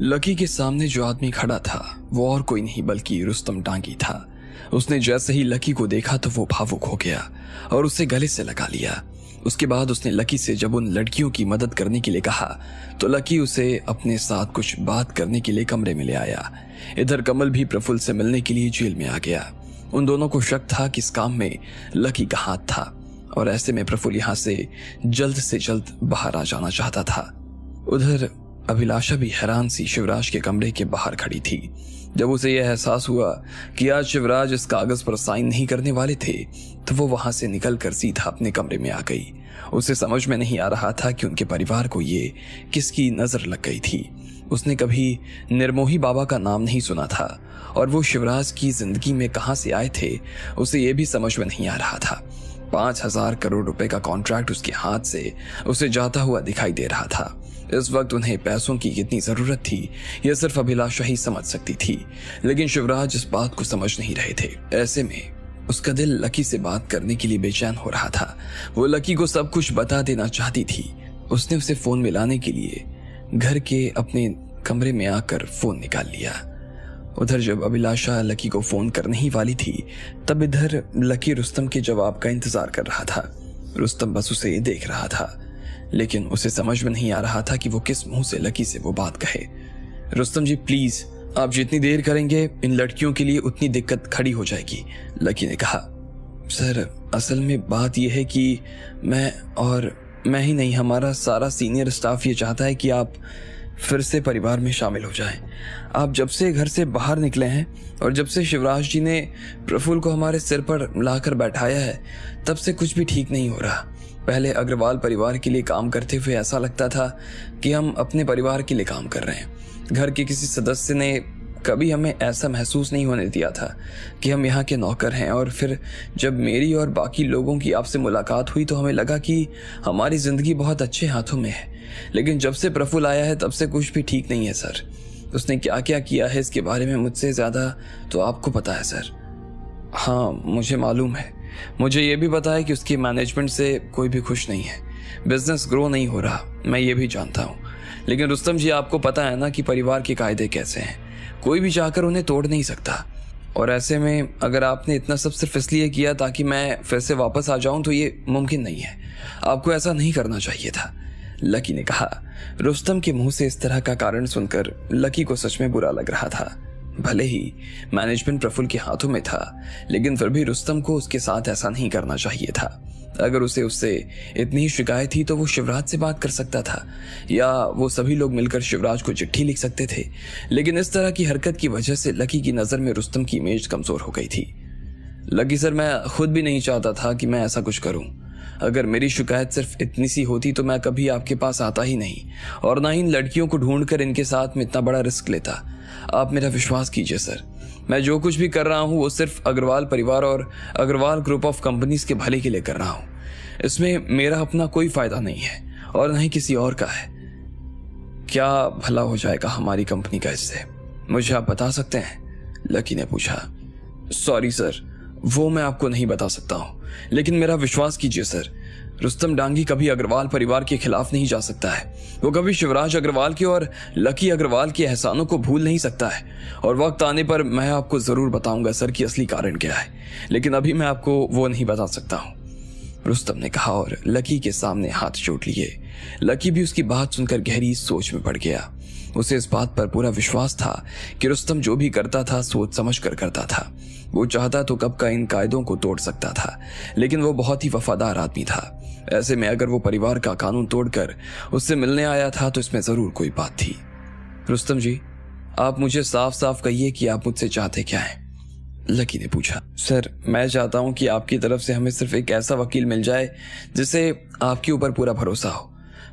Lucky के सामने जो आदमी खड़ा था वो और कोई नहीं बल्कि रुस्तम डांगी था। उसने जैसे ही लकी को देखा तो वो भावुक हो गया और उसे गले से लगा लिया। उसके बाद उसने लकी से जब उन लड़कियों की मदद करने के लिए कहा तो लकी उसे अपने साथ कुछ बात करने के लिए कमरे में ले आया। इधर कमल भी प्रफुल्ल से मिलने के लिए जेल में आ गया। उन दोनों को शक था कि इस काम में लकी का हाथ था और ऐसे में प्रफुल्ल यहाँ से जल्द बाहर आ जाना चाहता था। उधर अभिलाषा भी हैरान सी शिवराज के कमरे के बाहर खड़ी थी। जब उसे यह एहसास हुआ कि आज शिवराज इस कागज पर साइन नहीं करने वाले थे तो वो वहां से निकलकर सीधा अपने कमरे में आ गई। उसे समझ में नहीं आ रहा था कि उनके परिवार को ये किसकी नजर लग गई थी। उसने कभी निर्मोही बाबा का नाम नहीं सुना था और वो शिवराज की जिंदगी में कहां से आए थे उसे ये भी समझ में नहीं आ रहा था। 5,000 करोड़ रुपए का कॉन्ट्रैक्ट उसके हाथ से उसे जाता हुआ दिखाई दे रहा था। इस वक्त उन्हें पैसों की कितनी जरूरत थी यह सिर्फ अभिलाषा ही समझ सकती थी, लेकिन शिवराज इस बात को समझ नहीं रहे थे। ऐसे में उसका दिल लकी से बात करने के लिए बेचैन हो रहा था। वो लकी को सब कुछ बता देना चाहती थी। उसने उसे फोन मिलाने के लिए घर के अपने कमरे में आकर फोन निकाल लिया। उधर जब अभिलाषा लकी को फोन करने ही वाली थी तब इधर लकी रुस्तम के जवाब का इंतजार कर रहा था। रुस्तम बस उसे देख रहा था, लेकिन उसे समझ में नहीं आ रहा था कि वो किस मुंह से लकी से वो बात कहे। रुस्तम जी प्लीज, आप जितनी देर करेंगे इन लड़कियों के लिए उतनी दिक्कत खड़ी हो जाएगी, लकी ने कहा। सर असल में बात यह है कि मैं ही नहीं, हमारा सारा सीनियर स्टाफ ये चाहता है कि आप फिर से परिवार में शामिल हो जाएं। आप जब से घर से बाहर निकले हैं और जब से शिवराज जी ने प्रफुल्ल को हमारे सिर पर लाकर बैठाया है तब से कुछ भी ठीक नहीं हो रहा। पहले अग्रवाल परिवार के लिए काम करते हुए ऐसा लगता था कि हम अपने परिवार के लिए काम कर रहे हैं। घर के किसी सदस्य ने कभी हमें ऐसा महसूस नहीं होने दिया था कि हम यहाँ के नौकर हैं। और फिर जब मेरी और बाकी लोगों की आपसे मुलाकात हुई तो हमें लगा कि हमारी जिंदगी बहुत अच्छे हाथों में है, लेकिन जब से प्रफुल्ल आया है तब से कुछ भी ठीक नहीं है सर। उसने क्या क्या किया है इसके बारे में मुझसे ज्यादा तो आपको पता है सर। हाँ मुझे मालूम है, मुझे ये भी पता है कि उसकी मैनेजमेंट से कोई भी खुश नहीं है, बिजनेस ग्रो नहीं हो रहा, मैं ये भी जानता हूँ। लेकिन रुस्तम जी आपको पता है ना कि परिवार के कायदे कैसे हैं, कोई भी चाहकर उन्हें तोड़ नहीं सकता। और ऐसे में अगर आपने इतना सब सिर्फ इसलिए किया ताकि मैं फिर से वापस आ जाऊं तो ये मुमकिन नहीं है, आपको ऐसा नहीं करना चाहिए था, लकी ने कहा। रुस्तम के मुंह से इस तरह का कारण सुनकर लकी को सच में बुरा लग रहा था। भले ही मैनेजमेंट प्रफुल्ल के हाथों में था, लेकिन फिर भी रुस्तम को उसके साथ ऐसा नहीं करना चाहिए था। अगर उसे उससे इतनी ही शिकायत थी तो वो शिवराज से बात कर सकता था या वो सभी लोग मिलकर शिवराज को चिट्ठी लिख सकते थे। लेकिन इस तरह की हरकत की वजह से लकी की नजर में रुस्तम की इमेज कमजोर हो गई थी। लकी सर मैं खुद भी नहीं चाहता था कि मैं ऐसा कुछ करूं। अगर मेरी शिकायत सिर्फ इतनी सी होती तो मैं कभी आपके पास आता ही नहीं और ना ही इन लड़कियों को ढूंढकर इनके साथ में इतना बड़ा रिस्क लेता। आप मेरा विश्वास कीजिए सर, मैं जो कुछ भी कर रहा हूं वो सिर्फ अग्रवाल परिवार और अग्रवाल ग्रुप ऑफ कंपनीज के भले के लिए कर रहा हूं। इसमें मेरा अपना कोई फायदा नहीं है और न ही किसी और का है। क्या भला हो जाएगा हमारी कंपनी का इससे, मुझे आप बता सकते हैं, लकी ने पूछा। सॉरी सर, वो मैं आपको नहीं बता सकता हूं, लेकिन मेरा विश्वास कीजिए सर, रुस्तम डांगी कभी अग्रवाल परिवार के खिलाफ नहीं जा सकता है। वो कभी शिवराज अग्रवाल के और लकी अग्रवाल के एहसानों को भूल नहीं सकता है। और वक्त आने पर मैं आपको जरूर बताऊंगा सर कि असली कारण क्या है, लेकिन अभी मैं आपको वो नहीं बता सकता हूं, रुस्तम ने कहा और लकी के सामने हाथ जोड़ लिए। लकी भी उसकी बात सुनकर गहरी सोच में पड़ गया। उसे इस बात पर पूरा विश्वास था कि रुस्तम जो भी करता था सोच समझ कर करता था। वो चाहता तो कब का इन कायदों को तोड़ सकता था, लेकिन वो बहुत ही वफादार आदमी था। ऐसे में अगर वो परिवार का कानून तोड़कर उससे मिलने आया था तो इसमें जरूर कोई बात थी। रुस्तम जी आप मुझे साफ साफ कहिए कि आप मुझसे चाहते क्या हैं, लकी ने पूछा। सर मैं चाहता हूं कि आपकी तरफ से हमें सिर्फ एक ऐसा वकील मिल जाए जिसे आपके ऊपर पूरा भरोसा हो।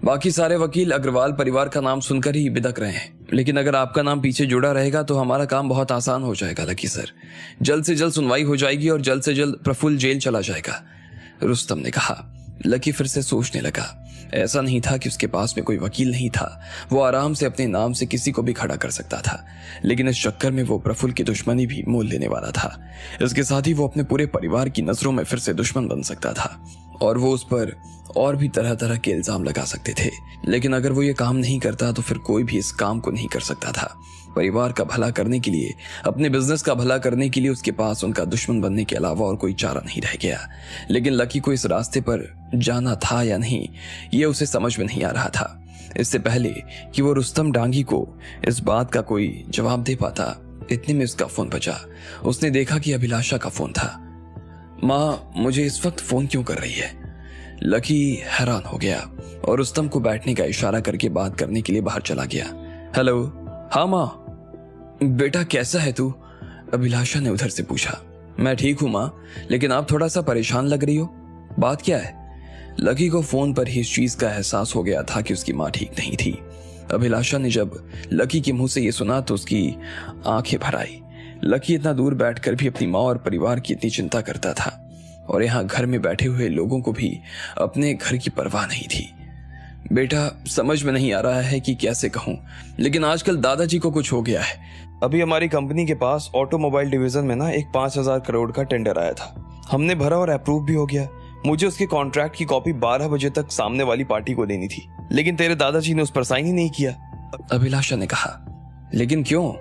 बाकी सारे वकील अग्रवाल परिवार का नाम सुनकर ही बिदक रहे हैं, लेकिन अगर आपका नाम पीछे जुड़ा रहेगा तो हमारा काम बहुत आसान हो जाएगा लकी सर। जल्द से जल्द सुनवाई हो जाएगी और जल्द से जल्द प्रफुल्ल जेल चला जाएगा, रुस्तम ने कहा। लकी फिर से सोचने लगा। ऐसा नहीं था कि उसके पास में कोई वकील नहीं था, वो आराम से अपने नाम से किसी को भी खड़ा कर सकता था, लेकिन इस चक्कर में वो प्रफुल्ल की दुश्मनी भी मोल लेने वाला था। इसके साथ ही वो अपने पूरे परिवार की नजरों में फिर से दुश्मन बन सकता था। और वो उस पर और भी तरह तरह के इल्जाम लगा सकते थे, लेकिन अगर वो ये काम नहीं करता तो फिर कोई भी इस काम को नहीं कर सकता था। परिवार का भला करने के लिए, अपने बिजनेस का भला करने के लिए उसके पास उनका दुश्मन बनने के अलावा और कोई चारा नहीं रह गया। लेकिन लकी को इस रास्ते पर जाना था या नहीं, ये उसे समझ में नहीं आ रहा था। इससे पहले कि वो रुस्तम डांगी को इस बात का कोई जवाब दे पाता, इतने में उसका फोन बजा। उसने देखा कि अभिलाषा का फोन था। माँ, मुझे इस वक्त फोन क्यों कर रही है? लकी हैरान हो गया और रुस्तम को बैठने का इशारा करके बात करने के लिए बाहर चला गया। हेलो। हाँ माँ। बेटा कैसा है तू? अभिलाषा ने उधर से पूछा। मैं ठीक हूं माँ, लेकिन आप थोड़ा सा परेशान लग रही हो। बात क्या है? लकी को फोन पर ही इस चीज का एहसास हो गया था कि उसकी माँ ठीक नहीं थी। अभिलाषा ने जब लकी के मुंह से ये सुना तो उसकी आंखें भर आई। लकी इतना दूर बैठकर भी अपनी माँ और परिवार की इतनी चिंता करता था, और यहाँ घर में बैठे हुए लोगों को भी अपने घर की परवाह नहीं थी। बेटा, समझ में नहीं आ रहा है कि कैसे कहूँ, लेकिन आजकल दादाजी को कुछ हो गया है। अभी हमारी कंपनी के पास ऑटोमोबाइल डिवीजन में ना एक 5,000 करोड़ का टेंडर आया था। हमने भरा और अप्रूव भी हो गया। मुझे उसके कॉन्ट्रैक्ट की कॉपी 12 बजे तक सामने वाली पार्टी को देनी थी, लेकिन तेरे दादाजी ने उस पर साइन ही नहीं किया। अभिलाषा ने कहा। लेकिन क्यों?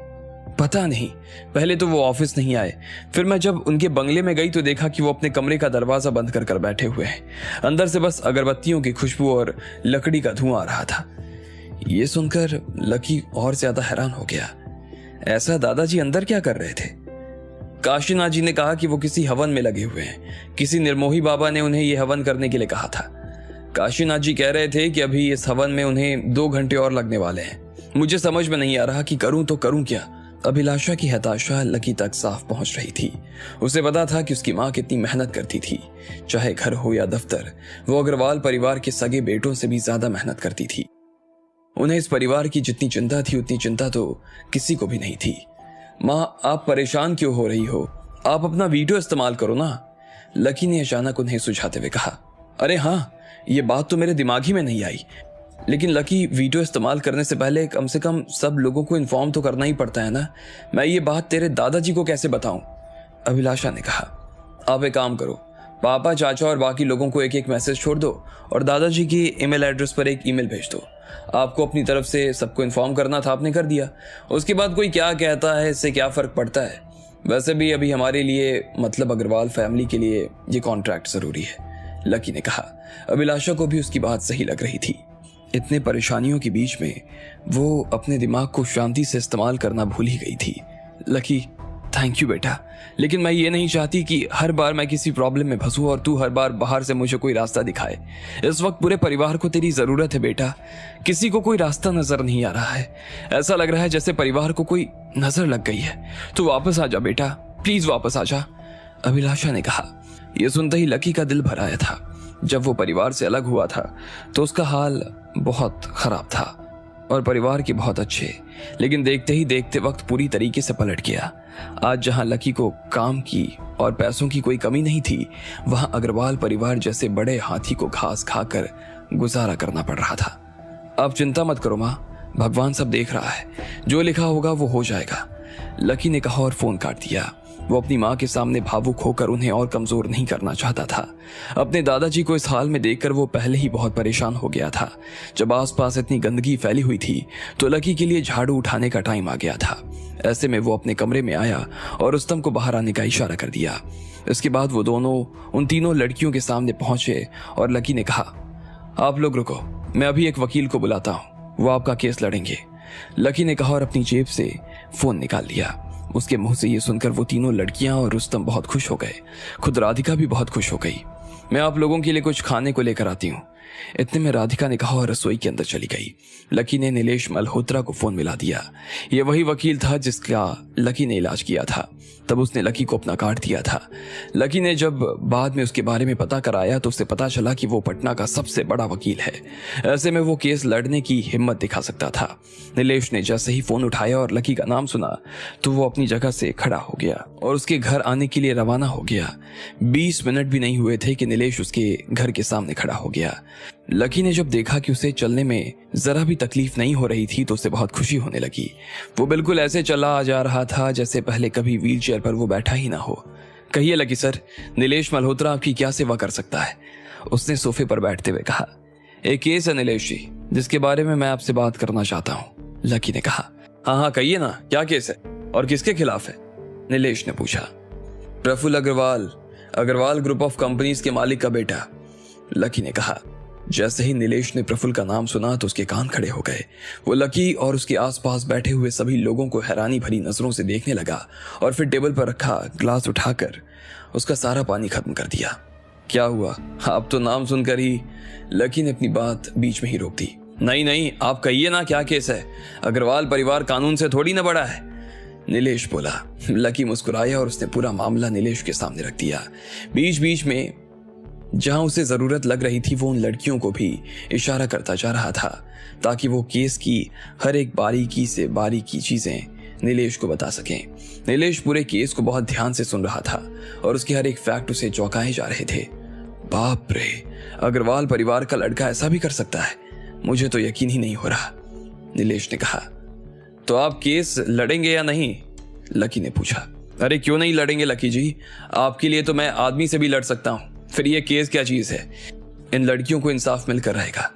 पता नहीं। पहले तो वो ऑफिस नहीं आए, फिर मैं जब उनके बंगले में गई तो देखा कि वो अपने कमरे का दरवाजा बंद कर बैठे हुए हैं। अंदर से बस अगरबत्तियों की खुशबू और लकड़ी का धुआं आ रहा था। ये सुनकर लकी और ज्यादा हैरान हो गया। ऐसा दादाजी अंदर क्या कर रहे थे? काशीनाथ जी ने कहा कि वो किसी हवन में लगे हुए हैं। किसी निर्मोही बाबा ने उन्हें यह हवन करने के लिए कहा था। काशीनाथ जी कह रहे थे कि अभी इस हवन में उन्हें 2 घंटे और लगने वाले हैं। मुझे समझ में नहीं आ रहा कि करूं तो करूं क्या। अभिलाषा की हताशा लकी तक साफ पहुंच रही थी। उसे पता था कि उसकी माँ कितनी मेहनत करती थी, चाहे घर हो या दफ्तर। वो अग्रवाल परिवार के सगे बेटों से भी ज्यादा मेहनत करती थी। उन्हें इस परिवार की जितनी चिंता थी उतनी चिंता तो किसी को भी नहीं थी। माँ, आप परेशान क्यों हो रही हो? आप अपना वीडियो इस्तेमाल करो ना, लकी ने अचानक उन्हें सुझाते हुए कहा। अरे हाँ, ये बात तो मेरे दिमाग ही में नहीं आई, लेकिन लकी, वीडियो इस्तेमाल करने से पहले कम से कम सब लोगों को इन्फॉर्म तो करना ही पड़ता है ना। मैं ये बात तेरे दादाजी को कैसे बताऊं? अभिलाषा ने कहा। आप एक काम करो, पापा, चाचा और बाकी लोगों को एक एक मैसेज छोड़ दो और दादाजी की ईमेल एड्रेस पर एक ईमेल भेज दो। आपको अपनी तरफ से सबको इन्फॉर्म करना था, आपने कर दिया। उसके बाद कोई क्या कहता है, इससे क्या फर्क पड़ता है? वैसे भी अभी हमारे लिए, मतलब अग्रवाल फैमिली के लिए, ये कॉन्ट्रैक्ट जरूरी है, लकी ने कहा। अभिलाषा को भी उसकी बात सही लग रही थी। इतने परेशानियों के बीच में वो अपने दिमाग को शांति से इस्तेमाल करना भूल ही गई थी। लकी, थैंक यू बेटा, लेकिन मैं ये नहीं चाहती कि हर बार मैं किसी प्रॉब्लम में फंसूं और तू हर बार बाहर से मुझे कोई रास्ता दिखाए। इस वक्त पूरे परिवार को तेरी जरूरत है बेटा। किसी को कोई रास्ता नजर नहीं आ रहा है। ऐसा लग रहा है जैसे परिवार को कोई नजर लग गई है। तू वापस आ जा बेटा, प्लीज वापस आ जा, अभिलाषा ने कहा। यह सुनते ही लकी का दिल भर आया था। जब वो परिवार से अलग हुआ था तो उसका हाल बहुत खराब था और परिवार के बहुत अच्छे, लेकिन देखते ही देखते वक्त पूरी तरीके से पलट गया। आज जहां लकी को काम की और पैसों की कोई कमी नहीं थी, वहां अग्रवाल परिवार जैसे बड़े हाथी को घास खाकर गुजारा करना पड़ रहा था। आप चिंता मत करो माँ, भगवान सब देख रहा है, जो लिखा होगा वो हो जाएगा, लकी ने कहा और फोन काट दिया। वो अपनी माँ के सामने भावुक होकर उन्हें और कमजोर नहीं करना चाहता था। अपने दादाजी को इस हाल में देखकर वो पहले ही बहुत परेशान हो गया था। जब आसपास इतनी गंदगी फैली हुई थी तो लकी के लिए झाड़ू उठाने का टाइम आ गया था। ऐसे में वो अपने कमरे में आया और रुस्तम को बाहर आने का इशारा कर दिया। इसके बाद वो दोनों उन तीनों लड़कियों के सामने पहुंचे और लकी ने कहा, आप लोग रुको, मैं अभी एक वकील को बुलाता हूँ, वो आपका केस लड़ेंगे, लकी ने कहा और अपनी जेब से फोन निकाल लिया। उसके मुंह से ये सुनकर वो तीनों लड़कियां और रुस्तम बहुत खुश हो गए। खुद राधिका भी बहुत खुश हो गई। मैं आप लोगों के लिए कुछ खाने को लेकर आती हूँ, इतने में राधिका ने कहा और रसोई के अंदर चली गई। लकी ने नीलेश मल्होत्रा को फोन मिला दिया। ये वही वकील था जिसका लकी ने इलाज किया था। तब उसने लकी को अपना कार्ड दिया था। लकी ने जब बाद में उसके बारे में पता कराया तो उसे पता चला कि वो पटना का सबसे बड़ा वकील है। ऐसे में वो केस लड़ने की हिम्मत दिखा सकता था। नीलेश ने जैसे ही फोन उठाया और लकी का नाम सुना तो वो अपनी जगह से खड़ा हो गया और उसके घर आने के लिए रवाना हो गया। 20 मिनट भी नहीं हुए थे कि नीलेश उसके घर के सामने खड़ा हो गया। लकी ने जब देखा कि उसे चलने में जरा भी तकलीफ नहीं हो रही थी तो उसे बहुत खुशी होने लगी। वो बिल्कुल ऐसे चला आ जा रहा था जैसे पहले कभी व्हीलचेयर पर वो बैठा ही ना हो। कहिए लकी सर, नीलेश मल्होत्रा आपकी क्या सेवा कर सकता है? उसने सोफे पर बैठते हुए कहा, एक केस है नीलेश जी, जिसके बारे में मैं आपसे बात करना चाहता हूँ। लकी ने कहा, हाँ हाँ कहिए ना, क्या केस है और किसके खिलाफ है? नीलेश ने पूछा। Prafull Agrawal group of companies के मालिक का बेटा, लकी ने कहा। जैसे ही नीलेश ने प्रफुल्ल का नाम सुना तो उसके कान खड़े हो गए। वो लकी और उसके आसपास बैठे हुए सभी लोगों को हैरानी भरी नजरों से देखने लगा और फिर टेबल पर रखा ग्लास उठाकर उसका सारा पानी खत्म कर दिया। क्या हुआ? आप तो नाम सुनकर ही, लकी ने अपनी बात बीच में ही रोक दी। नहीं, आप कहिए ना, क्या केस है? अग्रवाल परिवार कानून से थोड़ी ना बड़ा है, नीलेश बोला। लकी मुस्कुराया और उसने पूरा मामला नीलेश के सामने रख दिया। बीच बीच में जहां उसे जरूरत लग रही थी वो उन लड़कियों को भी इशारा करता जा रहा था ताकि वो केस की हर एक बारीकी से बारीकी चीजें नीलेश को बता सकें। नीलेश पूरे केस को बहुत ध्यान से सुन रहा था और उसके हर एक फैक्ट उसे चौंकाए जा रहे थे। बाप रे, अग्रवाल परिवार का लड़का ऐसा भी कर सकता है? मुझे तो यकीन ही नहीं हो रहा, नीलेश ने कहा। तो आप केस लड़ेंगे या नहीं? लकी ने पूछा। अरे क्यों नहीं लड़ेंगे लकी जी, आपके लिए तो मैं आदमी से भी लड़ सकता हूं। फिर ये केस क्या चीज है? इन लड़कियों को इंसाफ मिलकर रहेगा,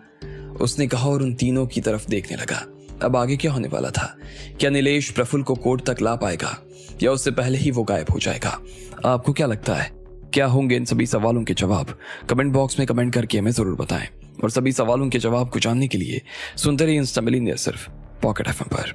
उसने कहा और उन तीनों की तरफ देखने लगा। अब आगे क्या होने वाला था? क्या नीलेश प्रफुल्ल को कोर्ट तक ला पाएगा या उससे पहले ही वो गायब हो जाएगा? आपको क्या लगता है, क्या होंगे इन सभी सवालों के जवाब? कमेंट बॉक्स में कमेंट करके हमें जरूर बताएं और सभी सवालों के जवाब को जानने के लिए सुनते रहिए इंस्टा मिलेंगे सिर्फ पॉकेट एफएम पर।